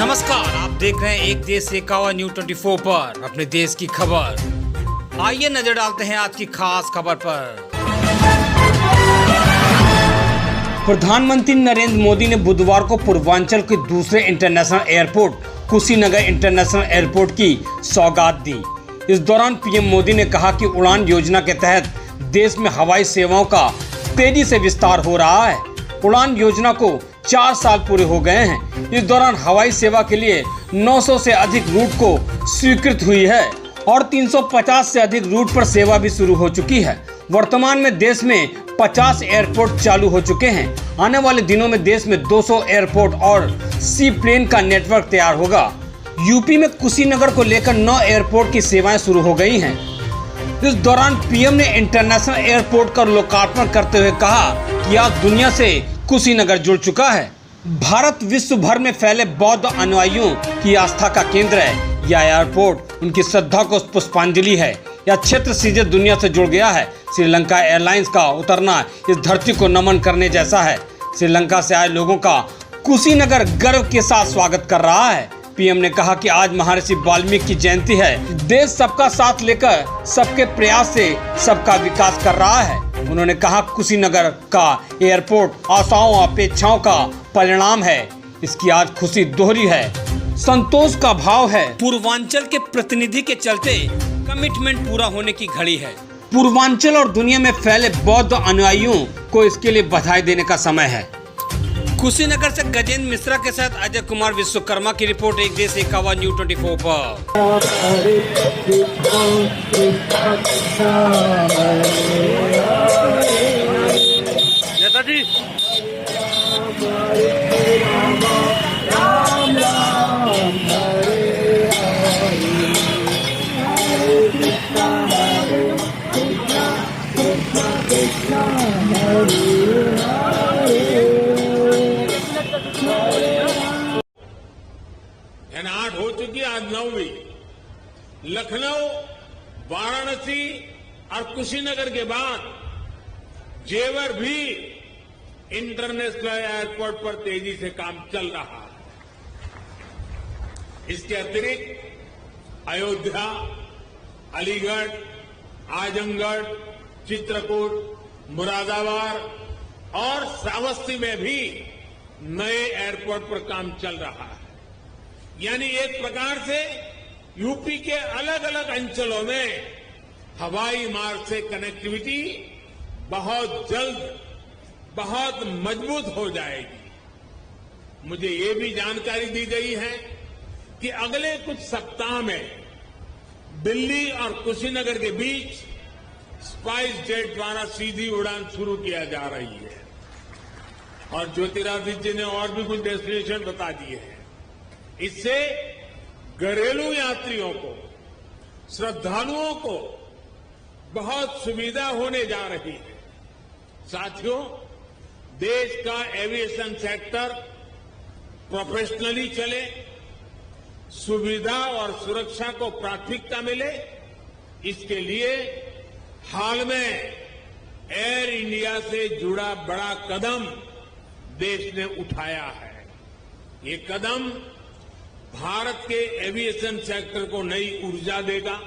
नमस्कार, आप देख रहे हैं एक देश एक आवाज न्यूज 24 पर अपने देश की खबर। आइए नजर डालते हैं आज की खास खबर पर। प्रधानमंत्री नरेंद्र मोदी ने बुधवार को पूर्वांचल के दूसरे international airport Kushinagar international airport की सौगात दी। इस दौरान पीएम मोदी ने कहा कि उड़ान योजना के तहत देश में हवाई सेवाओं का तेजी से विस्तार हो रहा है। उड़ान योजना को 4 साल पूरे हो गए हैं। इस दौरान हवाई सेवा के लिए 900 से अधिक रूट को स्वीकृत हुई है और 350 से अधिक रूट पर सेवा भी शुरू हो चुकी है। वर्तमान में देश में 50 एयरपोर्ट चालू हो चुके हैं। आने वाले दिनों में देश में 200 एयरपोर्ट और सी प्लेन का नेटवर्क तैयार होगा। यूपी में कुशीनगर को लेकर 9 एयरपोर्ट की सेवाएं शुरू हो गई हैं। इस दौरान पीएम ने इंटरनेशनल एयरपोर्ट का लोकार्पण करते हुए कहा कि आज दुनिया से कुशीनगर जुड़ चुका है। भारत विश्व भर में फैले बौद्ध अनुयायियों की आस्था का केंद्र है। यह एयरपोर्ट उनकी श्रद्धा को पुष्पांजलि है। यह क्षेत्र सीधे दुनिया से जुड़ गया है। श्रीलंका एयरलाइंस का उतरना इस धरती को नमन करने जैसा है। श्रीलंका से आए लोगों का कुशीनगर गर्व के साथ स्वागत कर रहा है। पीएम ने कहा कि आज महर्षि वाल्मीकि की जयंती है। देश सबका साथ लेकर सबके प्रयास से सबका विकास कर रहा है। उन्होंने कहा कुशीनगर का एयरपोर्ट आशाओं अपेक्षाओं का परिणाम है। इसकी आज खुशी दोहरी है, संतोष का भाव है। पूर्वांचल के प्रतिनिधि के चलते कमिटमेंट पूरा होने की घड़ी है। पूर्वांचल और दुनिया में फैले बौद्ध अनुयायियों को इसके लिए बधाई देने का समय है। कुशीनगर से गजेंद्र मिश्रा के साथ अजय कुमार विश्वकर्मा की रिपोर्ट। एक देश एक आवाज न्यूज 24 पर। नेताजी एनआर हो चुकी आज 9वीं। लखनऊ, वाराणसी और कुशीनगर के बाद जेवर भी इंटरनेशनल एयरपोर्ट पर तेजी से काम चल रहा है। इसके अतिरिक्त अयोध्या, अलीगढ़, आजमगढ़, चित्रकूट, मुरादाबाद और श्रावस्ती में भी नए एयरपोर्ट पर काम चल रहा है। यानी एक प्रकार से यूपी के अलग अलग अंचलों में हवाई मार्ग से कनेक्टिविटी बहुत जल्द बहुत मजबूत हो जाएगी। मुझे ये भी जानकारी दी गई है कि अगले कुछ सप्ताह में दिल्ली और कुशीनगर के बीच स्पाइस जेट द्वारा सीधी उड़ान शुरू किया जा रही है। और ज्योतिरादित्य जी ने और भी कुछ डेस्टिनेशन बता दिए हैं। इससे घरेलू यात्रियों को, श्रद्धालुओं को बहुत सुविधा होने जा रही है। साथियों, देश का एविएशन सेक्टर प्रोफेशनली चले, सुविधा और सुरक्षा को प्राथमिकता मिले, इसके लिए हाल में एयर इंडिया से जुड़ा बड़ा कदम देश ने उठाया है। ये कदम भारत के एविएशन सेक्टर को नई ऊर्जा देगा।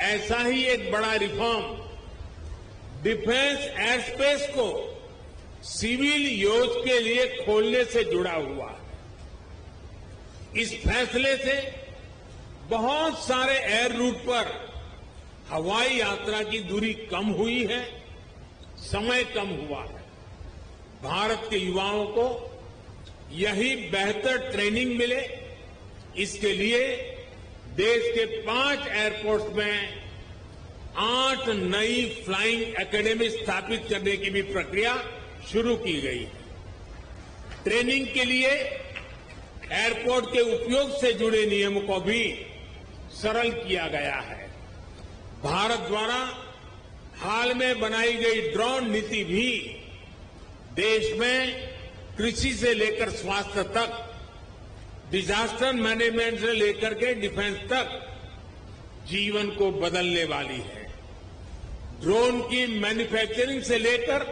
ऐसा ही एक बड़ा रिफॉर्म डिफेंस एयर स्पेस को सिविल यूज के लिए खोलने से जुड़ा हुआ है। इस फैसले से बहुत सारे एयर रूट पर हवाई यात्रा की दूरी कम हुई है, समय कम हुआ है। भारत के युवाओं को यही बेहतर ट्रेनिंग मिले, इसके लिए देश के 5 एयरपोर्ट्स में 8 नई फ्लाइंग एकेडमी स्थापित करने की भी प्रक्रिया शुरू की गई है। ट्रेनिंग के लिए एयरपोर्ट के उपयोग से जुड़े नियमों को भी सरल किया गया है। भारत द्वारा हाल में बनाई गई ड्रोन नीति भी देश में कृषि से लेकर स्वास्थ्य तक, डिजास्टर मैनेजमेंट से लेकर के डिफेंस तक जीवन को बदलने वाली है। ड्रोन की मैन्युफैक्चरिंग से लेकर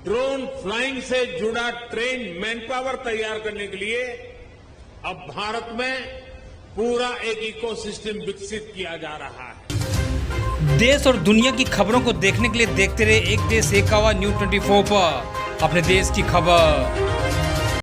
ड्रोन फ्लाइंग से जुड़ा ट्रेन मैन पावर तैयार करने के लिए अब भारत में पूरा एक इकोसिस्टम विकसित किया जा रहा है। देश और दुनिया की खबरों को देखने के लिए देखते रहे एक देश एक आवाज न्यूज़ 24 पर अपने देश की खबर।